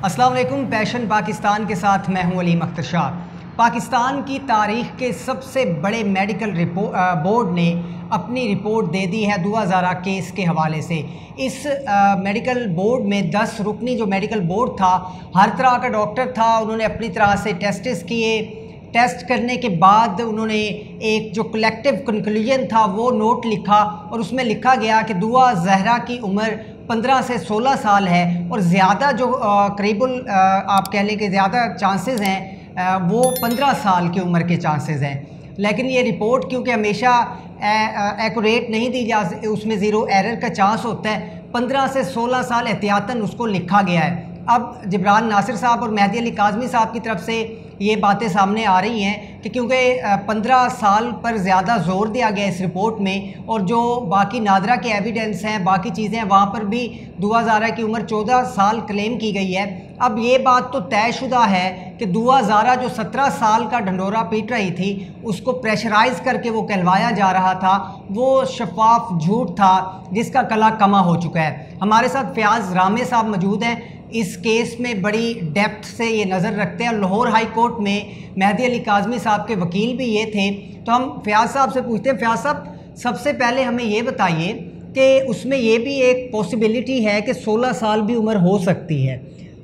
अस्सलाम वालेकुम। पैशन पाकिस्तान के साथ मैं हूं अलीम अख्तर शाह। पाकिस्तान की तारीख़ के सबसे बड़े मेडिकल बोर्ड ने अपनी रिपोर्ट दे दी है दुआ ज़ारा केस के हवाले से। इस मेडिकल बोर्ड में 10 रुकनी जो मेडिकल बोर्ड था, हर तरह का डॉक्टर था, उन्होंने अपनी तरह से टेस्ट किए। टेस्ट करने के बाद उन्होंने एक जो कलेक्टिव कंक्लूजन था वो नोट लिखा और उसमें लिखा गया कि दुआ ज़हरा की उम्र 15 से 16 साल है और ज़्यादा जो करीबुल आप कह लें कि ज़्यादा चांसेस हैं वो 15 साल की उम्र के चांसेस हैं। लेकिन ये रिपोर्ट क्योंकि हमेशा एक्यूरेट नहीं दी जा, उसमें ज़ीरो एरर का चांस होता है। 15 से 16 साल एहतियातन उसको लिखा गया है। अब जिब्रान नासिर साहब और मेहदी अली काज़मी साहब की तरफ से ये बातें सामने आ रही हैं कि क्योंकि 15 साल पर ज़्यादा ज़ोर दिया गया इस रिपोर्ट में, और जो बाकी नादरा के एविडेंस हैं, बाकी चीज़ें हैं, वहाँ पर भी दुआ ज़ारा की उम्र 14 साल क्लेम की गई है। अब ये बात तो तयशुदा है कि दुआ ज़ारा जो 17 साल का ढंडोरा पीट रही थी, उसको प्रेशराइज़ करके वो कहलवाया जा रहा था, वो शफाफ झूठ था जिसका कला कमा हो चुका है। हमारे साथ फयाज़ रामे साहब मौजूद हैं, इस केस में बड़ी डेप्थ से ये नज़र रखते हैं। लाहौर हाई कोर्ट में मेहदी अली काज़मी साहब के वकील भी ये थे। तो हम फयाज़ साहब से पूछते हैं, फयाज़ साहब सबसे पहले हमें ये बताइए कि उसमें ये भी एक पॉसिबिलिटी है कि 16 साल भी उम्र हो सकती है।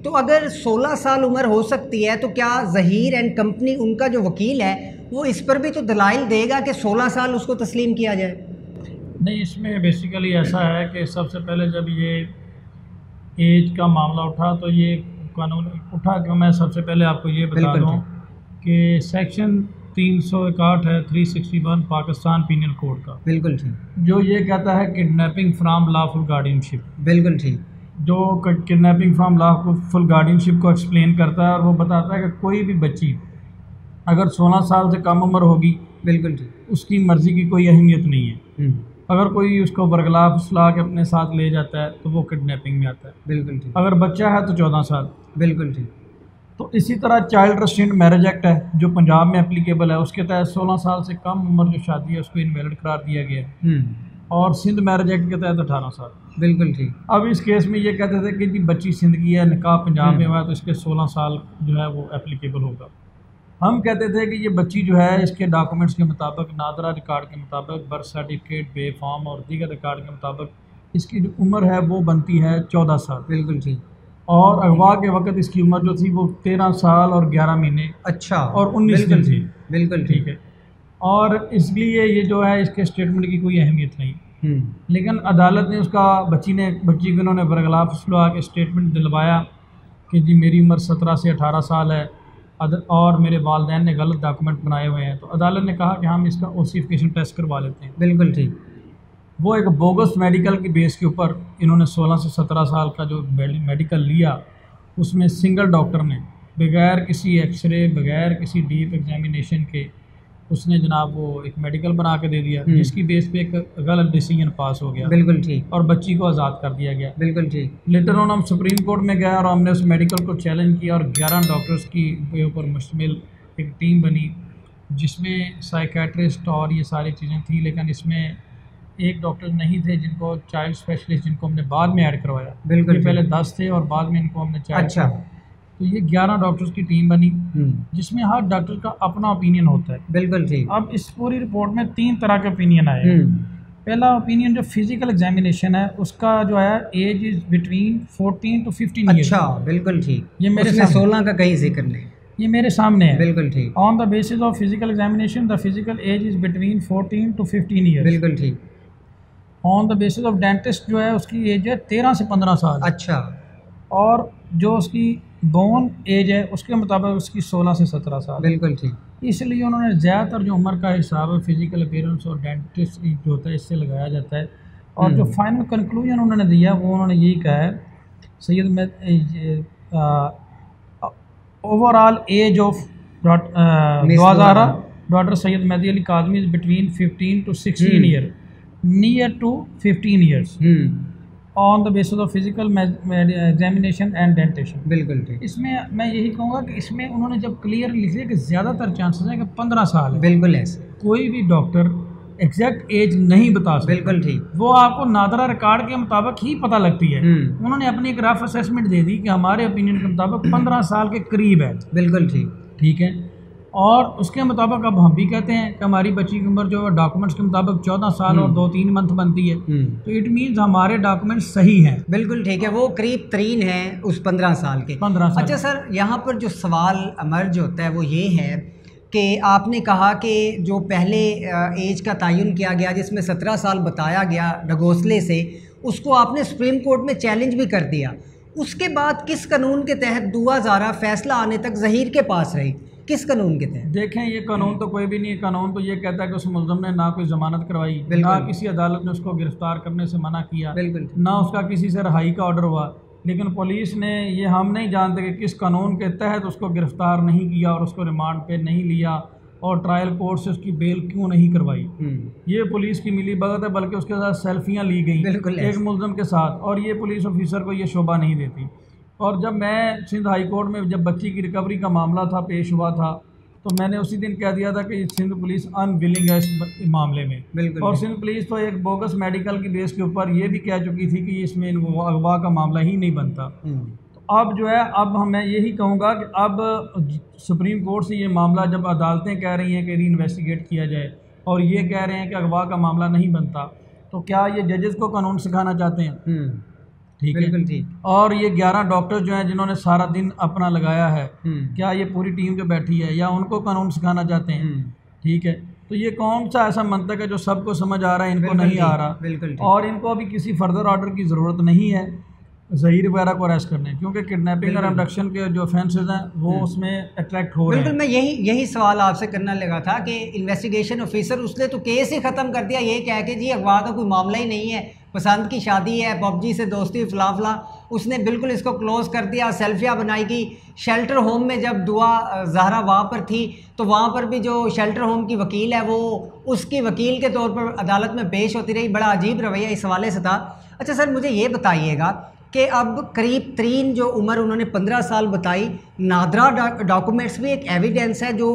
तो अगर 16 साल उम्र हो सकती है तो क्या ज़हीर एंड कंपनी, उनका जो वकील है, वो इस पर भी तो दलाइल देगा कि 16 साल उसको तस्लीम किया जाए? नहीं, इसमें बेसिकली ऐसा है कि सबसे पहले जब ये एज का मामला उठा तो ये कानून उठा कि मैं सबसे पहले आपको ये बता दूँ कि सेक्शन 361 है 361 पाकिस्तान पीनल कोड का, बिल्कुल ठीक, जो ये कहता है किडनैपिंग फ्राम लॉफुल गार्डियनशिप, बिल्कुल ठीक, जो किडनैपिंग फ्राम लॉफुल गार्डियनशिप को एक्सप्लेन करता है। और वो बताता है कि कोई भी बच्ची अगर 16 साल से कम उम्र होगी, बिल्कुल ठीक, उसकी मर्ज़ी की कोई अहमियत नहीं है। अगर कोई उसको बरगला फुसला के अपने साथ ले जाता है तो वो किडनैपिंग में आता है, बिल्कुल ठीक। अगर बच्चा है तो 14 साल, बिल्कुल ठीक। तो इसी तरह चाइल्ड रेस्ट्रेंट मैरिज एक्ट है जो पंजाब में एप्लीकेबल है, उसके तहत 16 साल से कम उम्र जो शादी है उसको इनवैलिड करार दिया गया है। और सिंध मैरिज एक्ट के तहत 18 साल, बिल्कुल ठीक। अब इस केस में ये कहते थे कि जी बच्ची सिंध की है, निकाह पंजाब में हुआ है, तो इसके 16 साल जो है वो एप्लीकेबल होगा। हम कहते थे कि ये बच्ची जो है इसके डॉक्यूमेंट्स के मुताबिक, नादरा रिकॉर्ड के मुताबिक, बर्थ सर्टिफिकेट, बे फॉर्म और दीगर रिकॉर्ड के मुताबिक इसकी जो उम्र है वो बनती है 14 साल, बिल्कुल ठीक। और अगवा के वक्त इसकी उम्र जो थी वो 13 साल और 11 महीने, अच्छा, और 19 दिन थी, बिल्कुल ठीक है। और इसलिए ये जो है इसके स्टेटमेंट की कोई अहमियत नहीं। लेकिन अदालत ने बच्ची को उन्होंने बरगला फुसलवा के स्टेटमेंट दिलवाया कि जी मेरी उम्र 17 से 18 साल है और मेरे वालिदैन ने गलत डॉक्यूमेंट बनाए हुए हैं। तो अदालत ने कहा कि हम इसका ओसिफिकेशन टेस्ट करवा लेते हैं, बिल्कुल ठीक। वो एक बोगस मेडिकल की बेस के ऊपर इन्होंने 16 से 17 साल का जो मेडिकल लिया, उसमें सिंगल डॉक्टर ने बगैर किसी एक्सरे, बगैर किसी डीप एग्जामिनेशन के उसने जनाब वो एक मेडिकल बना के दे दिया, जिसकी बेस पे एक गलत डिसीजन पास हो गया, बिल्कुल ठीक, और बच्ची को आज़ाद कर दिया गया, बिल्कुल ठीक। लेटर ऑन हम सुप्रीम कोर्ट में गए और हमने उस मेडिकल को चैलेंज किया और 11 डॉक्टर्स की ऊपर मुश्तमिल एक टीम बनी जिसमें साइकेट्रिस्ट और ये सारी चीज़ें थी। लेकिन इसमें एक डॉक्टर नहीं थे जिनको चाइल्ड स्पेशलिस्ट, जिनको हमने बाद में ऐड करवाया, बिल्कुल पहले 10 थे और बाद में इनको हमने चाइल्ड, अच्छा। तो ये 11 डॉक्टर्स की टीम बनी जिसमें हर डॉक्टर का अपना ओपिनियन होता है, बिल्कुल ठीक। अब इस पूरी रिपोर्ट में 3 तरह के ओपिनियन आए। पहला ओपिनियन जो फिजिकल एग्जामिनेशन है उसका जो है age is between 14 to 15 years, अच्छा, बिल्कुल ठीक। ये मेरे 16 का कहीं जिक्र नहीं, ये मेरे सामने है, बिल्कुल ठीक। On the basis of physical examination the physical age is between 14 to 15 years, बिल्कुल ठीक। On the basis of dentist जो है उसकी एज है 13 से 15 साल, अच्छा, और जो उसकी बोन एज है उसके मुताबिक उसकी 16 से 17 साल, बिल्कुल ठीक। इसलिए उन्होंने ज़्यादातर जो उम्र का हिसाब है फिजिकल अपीयरेंस और डेंटिस्ट जो होता है इससे लगाया जाता है। और जो फाइनल कंक्लूजन उन्होंने दिया वो उन्होंने यही कहा है, overall age of doctor Syed Mehdi Ali Kazmi is between 15 to 16 year, near to 15 years on the basis of physical examination and dentition, बिल्कुल ठीक। इसमें मैं यही कहूँगा कि इसमें उन्होंने जब क्लियर लिख दिया कि ज़्यादातर चांसेस हैं कि 15 साल है, बिल्कुल ऐसे कोई भी डॉक्टर एग्जैक्ट एज नहीं बता सकते। बिल्कुल ठीक। वो आपको नादरा रिकॉर्ड के मुताबिक ही पता लगती है। उन्होंने अपनी एक रफ असेसमेंट दे दी कि हमारे ओपिनियन के मुताबिक 15 साल के करीब है। बिल्कुल ठीक। ठीक है, और उसके मुताबिक अब हम भी कहते हैं कि हमारी बच्ची की उम्र जो है डॉक्यूमेंट्स के मुताबिक 14 साल और 2-3 मंथ बनती है, तो इट मीन्स हमारे डॉक्यूमेंट सही हैं। बिल्कुल ठीक है, वो करीब तरीन है उस 15 साल के। 15 साल। अच्छा सर, यहाँ पर जो सवाल अमर्ज होता है वो ये है कि आपने कहा कि जो पहले एज का तयन किया गया जिसमें 17 साल बताया गया ढगोसले से, उसको आपने सुप्रीम कोर्ट में चैलेंज भी कर दिया। उसके बाद किस कानून के तहत दुआ ज़ारा फैसला आने तक ज़हीर के पास रही, किस कानून के तहत? देखें, ये कानून तो कोई भी नहीं है। कानून तो ये कहता है कि उस मुलज़म ने ना कोई ज़मानत करवाई, ना किसी अदालत ने उसको गिरफ्तार करने से मना किया, ना उसका किसी से रिहाई का ऑर्डर हुआ। लेकिन पुलिस ने, ये हम नहीं जानते कि किस कानून के तहत उसको गिरफ्तार नहीं किया और उसको रिमांड पे नहीं लिया और ट्रायल कोर्ट से उसकी बेल क्यों नहीं करवाई। ये पुलिस की मिली भगत है, बल्कि उसके साथ सेल्फियाँ ली गई एक मुलज़म के साथ, और ये पुलिस ऑफिसर को ये शोभा नहीं देती। और जब मैं सिंध हाई कोर्ट में जब बच्ची की रिकवरी का मामला था पेश हुआ था, तो मैंने उसी दिन कह दिया था कि सिंध पुलिस अनविलिंग है इस मामले में। और सिंध पुलिस तो एक बोगस मेडिकल की बेस के ऊपर ये भी कह चुकी थी कि इसमें अगवा का मामला ही नहीं बनता। तो अब जो है, अब मैं यही कहूँगा कि अब सुप्रीम कोर्ट से ये मामला जब अदालतें कह रही हैं कि री इन्वेस्टिगेट किया जाए और ये कह रहे हैं कि अगवा का मामला नहीं बनता, तो क्या ये जजेस को कानून सिखाना चाहते हैं? ठीक है, ठीक। और ये 11 डॉक्टर जो हैं जिन्होंने सारा दिन अपना लगाया है, क्या ये पूरी टीम जो बैठी है, या उनको कानून सिखाना चाहते हैं? ठीक है, तो ये कौन सा ऐसा मंतक है जो सबको समझ आ रहा है, इनको नहीं आ रहा? और इनको अभी किसी फर्दर ऑर्डर की ज़रूरत नहीं है ज़हीर वगैरह को अरेस्ट करने, क्योंकि किडनैपिंग और अबडक्शन के जो ऑफेंसेस हैं वो उसमें अट्रैक्ट हो रहे हैं। बिल्कुल, मैं यही सवाल आपसे करना लगा था कि इन्वेस्टिगेशन ऑफिसर उसने तो केस ही ख़त्म कर दिया ये कह के जी अगवा का कोई मामला ही नहीं है, पसंद की शादी है, पबजी से दोस्ती, फला फला, उसने बिल्कुल इसको क्लोज़ कर दिया। सेल्फियाँ बनाई कि शेल्टर होम में जब दुआ ज़हरा वहाँ पर थी तो वहाँ पर भी जो शेल्टर होम की वकील है वो उसकी वकील के तौर पर अदालत में पेश होती रही। बड़ा अजीब रवैया इस हवाले से था। अच्छा सर, मुझे ये बताइएगा कि अब करीब तरीन जो उम्र उन्होंने 15 साल बताई, नादरा डॉक्यूमेंट्स भी एक एविडेंस है जो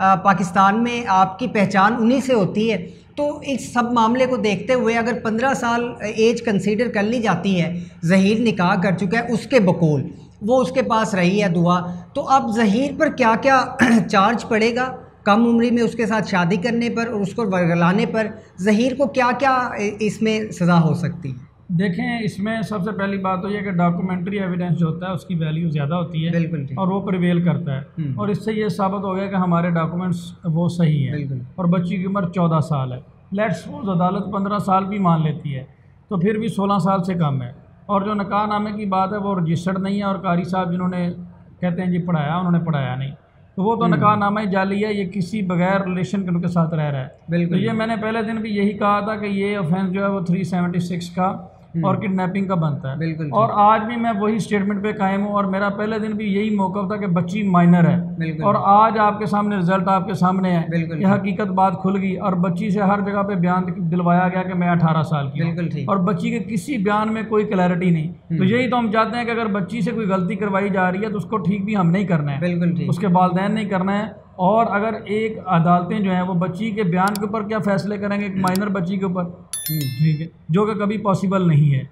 पाकिस्तान में आपकी पहचान उन्हीं से होती है। तो इस सब मामले को देखते हुए अगर 15 साल एज कंसीडर कर ली जाती है, ज़हीर निकाह कर चुका है उसके बकौल, वो उसके पास रही है दुआ, तो अब ज़हीर पर क्या क्या चार्ज पड़ेगा कम उम्री में उसके साथ शादी करने पर और उसको वर्गलाने पर? ज़हीर को क्या क्या इसमें सज़ा हो सकती है? देखें, इसमें सबसे पहली बात तो ये कि डॉक्यूमेंट्री एविडेंस जो होता है उसकी वैल्यू ज़्यादा होती है। बिल्कुल, और वो प्रिवेल करता है, और इससे ये साबित हो गया कि हमारे डॉक्यूमेंट्स वो सही हैं और बच्ची की उम्र 14 साल है। लेट्स सपोज अदालत 15 साल भी मान लेती है तो फिर भी 16 साल से कम है। और जो निकाह नामे की बात है वो रजिस्टर्ड नहीं है, और कारी साहब जिन्होंने कहते हैं जी पढ़ाया, उन्होंने पढ़ाया नहीं, तो वो तो निकाह नामा ही जाली है, ये किसी बगैर रिलेशन के उनके साथ रह रहा है। तो ये मैंने पहले दिन भी यही कहा था कि ये ऑफेंस जो है वो 376 का और किडनैपिंग का बनता है। और आज भी मैं वही स्टेटमेंट पे कायम हूँ, और मेरा पहले दिन भी यही मौक़िफ़ था कि बच्ची माइनर है, और आज आपके सामने रिजल्ट आपके सामने है कि हकीकत बात खुल गई, और बच्ची से हर जगह पे बयान दिलवाया गया कि मैं 18 साल की हूँ, और बच्ची के किसी बयान में कोई क्लैरिटी नहीं। तो यही तो हम चाहते हैं कि अगर बच्ची से कोई गलती करवाई जा रही है तो उसको ठीक भी हम नहीं करना है, उसके वालिदैन नहीं करना है। और अगर एक अदालतें जो हैं वो बच्ची के बयान के ऊपर क्या फ़ैसले करेंगे एक माइनर बच्ची के ऊपर, ठीक है, जो कि कभी पॉसिबल नहीं है।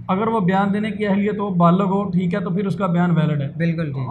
अगर वो बयान देने की अहलियत हो, बालग हो, ठीक है, तो फिर उसका बयान वैलिड है।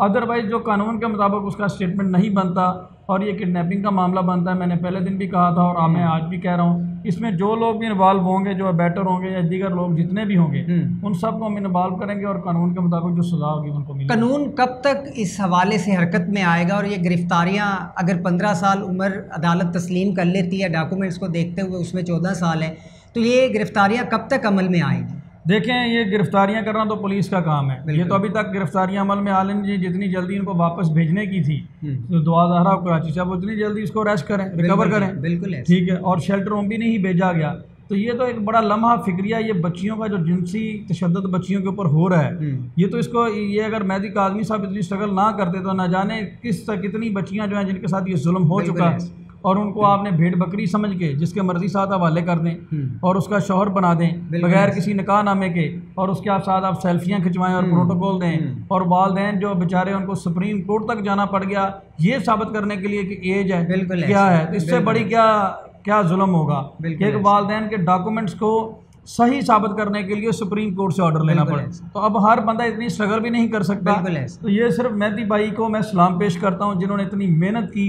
अदरवाइज जो कानून के मुताबिक उसका स्टेटमेंट नहीं बनता और ये किडनैपिंग का मामला बनता है, मैंने पहले दिन भी कहा था और मैं आज भी कह रहा हूँ, इसमें जो लोग भी इन्वॉल्व होंगे, जो बेटर होंगे या दीगर लोग जितने भी होंगे, उन सबको हम इन्वॉल्व करेंगे और कानून के मुताबिक जो सज़ा होगी उनको मिलेगी। कानून कब तक इस हवाले से हरकत में आएगा? और ये गिरफ्तारियाँ अगर 15 साल उम्र अदालत तस्लीम कर लेती है, डॉक्यूमेंट्स को देखते हुए उसमें 14 साल है, तो ये गिरफ्तारियाँ कब तक अमल में आएंगी? देखें, ये गिरफ्तारियां करना तो पुलिस का काम है। ये तो अभी तक गिरफ्तारियां अमल में आलन जी जितनी जल्दी इनको वापस भेजने की थी तो दुआ ज़हरा कराची साहब उतनी जल्दी इसको अरेस्ट करें, रिकवर करें। बिल्कुल, ठीक है, और शेल्टर होम भी नहीं भेजा गया। तो ये तो एक बड़ा लम्हा फिक्रिया, ये बच्चियों का जो जिनसी तशद्दुद बच्चियों के ऊपर हो रहा है, ये तो इसको, ये अगर मेहदी काज़मी साहब इतनी स्ट्रगल ना करते तो ना जाने कितनी बच्चियाँ जो हैं जिनके साथ ये जुल्म हो चुका है, और उनको आपने भेड़ बकरी समझ के जिसके मर्जी साथ हवाले कर दें और उसका शौहर बना दें बगैर किसी निकाह नामे के, और उसके साथ आप सेल्फियाँ खिंचवाएं और प्रोटोकॉल दें, और वालिदैन जो बेचारे उनको सुप्रीम कोर्ट तक जाना पड़ गया ये साबित करने के लिए कि एज है क्या है, इससे बड़ी क्या क्या जुल्म होगा। एक वालिदैन के डॉक्यूमेंट्स को सही साबित करने के लिए सुप्रीम कोर्ट से ऑर्डर लेना पड़े, तो अब हर बंदा इतनी स्ट्रगल भी नहीं कर सकता। तो ये सिर्फ मेहदी भाई को मैं सलाम पेश करता हूँ जिन्होंने इतनी मेहनत की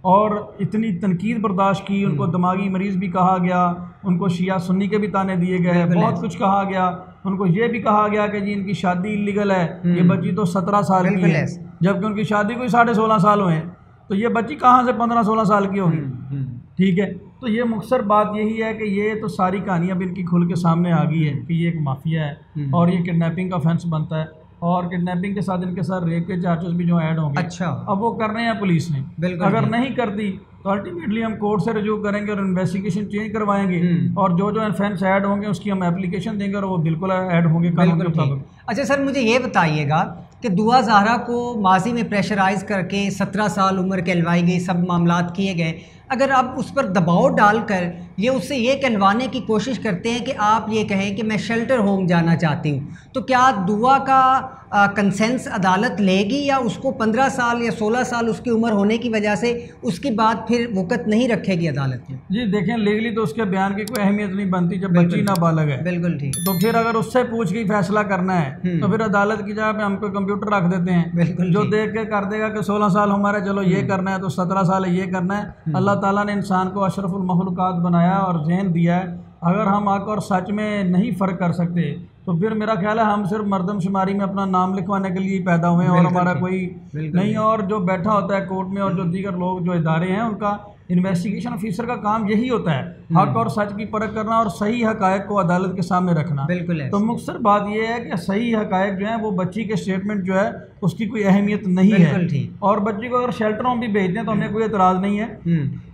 और इतनी तनकीद बर्दाश्त की। उनको दिमागी मरीज़ भी कहा गया, उनको शिया सुन्नी के भी ताने दिए गए, बहुत कुछ कहा गया। उनको ये भी कहा गया कि जी इनकी शादी इलीगल है, ये बच्ची तो 17 साल की है, जबकि उनकी शादी को 16.5 साल हुए हैं, तो ये बच्ची कहाँ से 15-16 साल की होगी। ठीक है, तो ये मुख्तसर बात यही है कि ये तो सारी कहानी अब इनकी खुल के सामने आ गई है कि ये एक माफिया है और ये किडनैपिंग का ऑफेंस बनता है, और किडनैपिंग के साथ इनके साथ रेप के चार्जेस भी जो ऐड होंगे। अच्छा, अब वो करने हैं पुलिस ने, अगर नहीं करती तो अल्टीमेटली हम कोर्ट से रजू करेंगे और इन्वेस्टिगेशन चेंज करवाएंगे, और जो जो ऑफेंस ऐड होंगे उसकी हम एप्लीकेशन देंगे और वो बिल्कुल ऐड होंगे कानून के मुताबिक। अच्छा सर, मुझे ये बताइएगा कि दुआ ज़हरा को माजी में प्रेशराइज करके 17 साल उम्र कहलवाई गई, सब मामलात किए गए, अगर आप उस पर दबाव डालकर ये उससे ये कहलवाने की कोशिश करते हैं कि आप ये कहें कि मैं शेल्टर होम जाना चाहती हूँ, तो क्या दुआ का कंसेंस अदालत लेगी, या उसको 15 साल या 16 साल उसकी उम्र होने की वजह से उसकी बात फिर वक़्त नहीं रखेगी अदालत में? जी देखें, लीगली तो उसके बयान की कोई अहमियत नहीं बनती जब बच्ची नाबालिग है। बिल्कुल ठीक। तो फिर अगर उससे पूछ के फैसला करना है तो फिर अदालत की जगह पे हमको कंप्यूटर रख देते हैं जो देख के कर देगा कि 16 साल हमारे, चलो ये करना है, तो 17 साल है ये करना है। अल्लाह ताला ने इंसान को अशरफुल मखलूकात बनाया और जहन दिया है। अगर हम हक और सच में नहीं फ़र्क कर सकते तो फिर मेरा ख्याल है हम सिर्फ मरदमशुमारी में अपना नाम लिखवाने के लिए पैदा हुए हैं और हमारा कोई नहीं। और जो बैठा होता है कोर्ट में और जो दीगर लोग जो इदारे हैं उनका इन्वेस्टिगेशन ऑफिसर का काम यही होता है, हक और सच की परख करना और सही हकायक को अदालत के सामने रखना। बिल्कुल। तो मुख्तसर बात यह है कि सही हकायक जो है वो बच्ची के स्टेटमेंट जो है उसकी कोई अहमियत नहीं है। और बच्ची को अगर शेल्टर होम भी भेजते हैं तो हमें कोई एतराज़ नहीं है।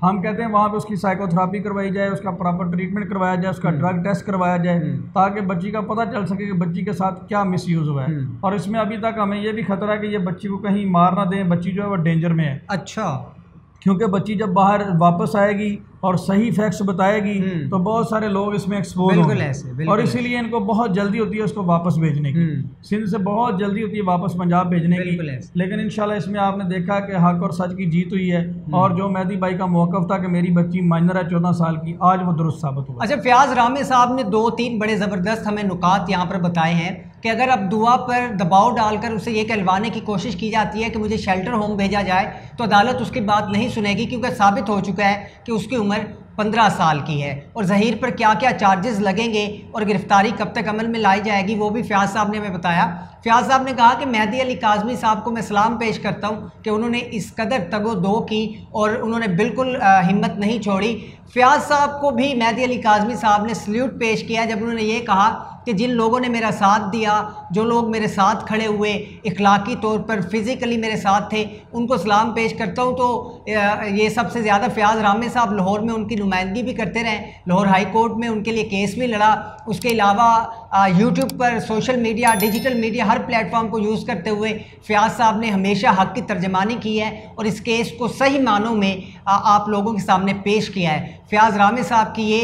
हम कहते हैं वहाँ पे उसकी साइकोथेरेपी करवाई जाए, उसका प्रॉपर ट्रीटमेंट करवाया जाए, उसका ड्रग टेस्ट करवाया जाए, ताकि बच्ची का पता चल सके कि बच्ची के साथ क्या मिसयूज़ हुआ है। और इसमें अभी तक हमें ये भी खतरा है कि ये बच्ची को कहीं मार ना दें, बच्ची जो है वो डेंजर में है। अच्छा, क्योंकि बच्ची जब बाहर वापस आएगी और सही फैक्ट्स बताएगी तो बहुत सारे लोग इसमें एक्सपोज होंगे, और इसीलिए इनको बहुत जल्दी होती है उसको वापस भेजने की। सिंध से बहुत जल्दी होती है वापस पंजाब भेजने की, लेकिन इंशाल्लाह इसमें आपने देखा कि हक और सच की जीत हुई है। और जो मेहदी भाई का मौक़िफ़ था कि मेरी बच्ची माइनर है 14 साल की, आज वो दुरुस्त साबित हुआ। अच्छा, फयाज़ रामे साहब ने 2-3 बड़े ज़बरदस्त हमें नुकात यहाँ पर बताए हैं कि अगर अब दुआ पर दबाव डालकर उसे ये कहलवाने की कोशिश की जाती है कि मुझे शेल्टर होम भेजा जाए तो अदालत उसकी बात नहीं सुनेगी, क्योंकि साबित हो चुका है कि उसकी उम्र 15 साल की है। और ज़हीर पर क्या क्या चार्जेस लगेंगे और गिरफ्तारी कब तक अमल में लाई जाएगी वो भी फयाज़ साहब ने हमें बताया। फयाज़ साहब ने कहा कि मेहदी अली काज़मी साहब को मैं सलाम पेश करता हूँ कि उन्होंने इस कदर तगो-दो की और उन्होंने बिल्कुल हिम्मत नहीं छोड़ी। फयाज़ साहब को भी मेहदी अली काज़मी साहब ने सल्यूट पेश किया जब उन्होंने ये कहा कि जिन लोगों ने मेरा साथ दिया, जो लोग मेरे साथ खड़े हुए, इखलाकी तौर पर फिज़िकली मेरे साथ थे, उनको सलाम पेश करता हूँ। तो ये सबसे ज़्यादा फयाज़ रामे साहब लाहौर में उनकी नुमाइंदगी भी करते रहे, लाहौर हाई कोर्ट में उनके लिए केस भी लड़ा। उसके अलावा यूट्यूब पर, सोशल मीडिया, डिजिटल मीडिया, हर प्लेटफॉर्म को यूज़ करते हुए फयाज़ साहब ने हमेशा हक़ की तर्जमानी की है और इस केस को सही मानों में आप लोगों के सामने पेश किया है। फयाज़ रामे साहब की ये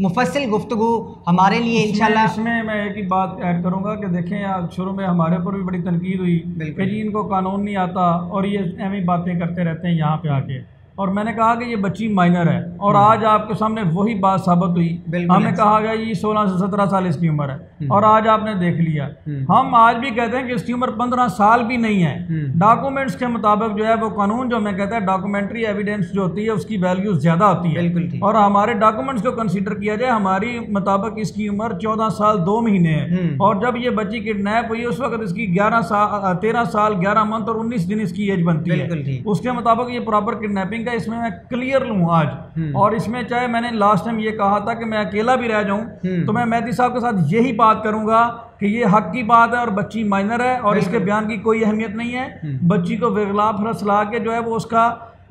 मुफस्सिल गुफ्तगू हमारे लिए इंशाल्लाह। इसमें मैं एक ही बात ऐड करूंगा कि देखें, शुरू में हमारे पर भी बड़ी तनकीद हुई कि जी इनको कानून नहीं आता और ये ऐसी बातें करते रहते हैं यहाँ पे आके, और मैंने कहा कि ये बच्ची माइनर है और आज आपके सामने वही बात साबित हुई। हमें कहा गया ये 16 से 17 साल इसकी उम्र है और आज आपने देख लिया। हम आज भी कहते हैं कि इसकी उम्र 15 साल भी नहीं है। डॉक्यूमेंट्स के मुताबिक जो है वो कानून जो हमें कहता है डॉक्यूमेंट्री एविडेंस जो होती है उसकी वैल्यू ज्यादा होती है, और हमारे डॉक्यूमेंट्स को कंसिडर किया जाए, हमारी मुताबिक इसकी उम्र 14 साल 2 महीने है। और जब ये बच्ची किडनैप हुई उस वक्त इसकी 13 साल 11 मंथ और 19 दिन इसकी एज बनती है। उसके मुताबिक ये प्रॉपर किडनैपिंग का इसमें मैं क्लियर लूँ आज। और इसमें चाहे मैंने लास्ट टाइम ये कहा था कि मैं अकेला भी रह जाऊं तो मैं मेहदी साहब के साथ यही बात करूंगा कि ये हक की बात है और बच्ची माइनर है और इसके बयान की कोई अहमियत नहीं है। बच्ची को बेगलाफ फसला के जो है वो उसका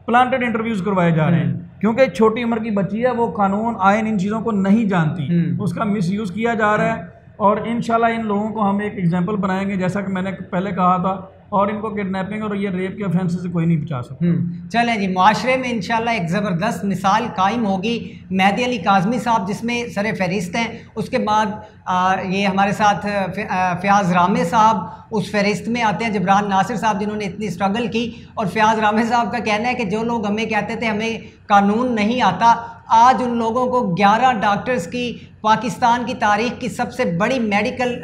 प्लांटेड इंटरव्यूज करवाए जा रहे हैं, क्योंकि छोटी उम्र की बच्ची है, वो कानून आयन इन चीज़ों को नहीं जानती, उसका मिसयूज किया जा रहा है। और इंशाल्लाह इन लोगों को हम एक एग्जाम्पल बनाएंगे, जैसा कि मैंने पहले कहा था, और इनको किडनैपिंग और ये रेप के ऑफेंस से कोई नहीं बचा सकता। चलें जी, मुआशरे में इंशाल्लाह एक ज़बरदस्त मिसाल कायम होगी। मेहदी अली काज़मी साहब जिसमें सर फहरिस्त हैं, उसके बाद ये हमारे साथ फयाज़ रामे साहब उस फहरिस्त में आते हैं, जबरान नासिर साहब जिन्होंने इतनी स्ट्रगल की। और फयाज़ रामे साहब का कहना है कि जो लोग हमें कहते थे हमें कानून नहीं आता, आज उन लोगों को 11 डॉक्टर्स की पाकिस्तान की तारीख की सबसे बड़ी मेडिकल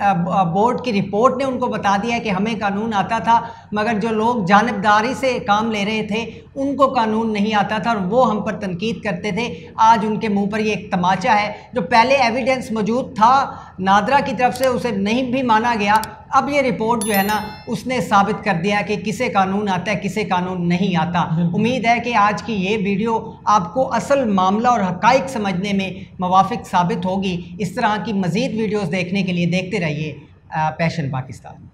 बोर्ड की रिपोर्ट ने उनको बता दिया है कि हमें कानून आता था, मगर जो लोग जानिबदारी से काम ले रहे थे उनको कानून नहीं आता था और वो हम पर तनकीद करते थे। आज उनके मुंह पर ये एक तमाचा है। जो पहले एविडेंस मौजूद था नादरा की तरफ से, उसे नहीं भी माना गया। अब ये रिपोर्ट जो है ना, उसने साबित कर दिया कि किसे कानून आता है, किसे कानून नहीं आता। उम्मीद है कि आज की ये वीडियो आपको असल मामला और हक़ाइक़ समझने में मुवाफ़िक साबित होगी। इस तरह की मज़ीद वीडियोज़ देखने के लिए देखते रहिए पैशन पाकिस्तान।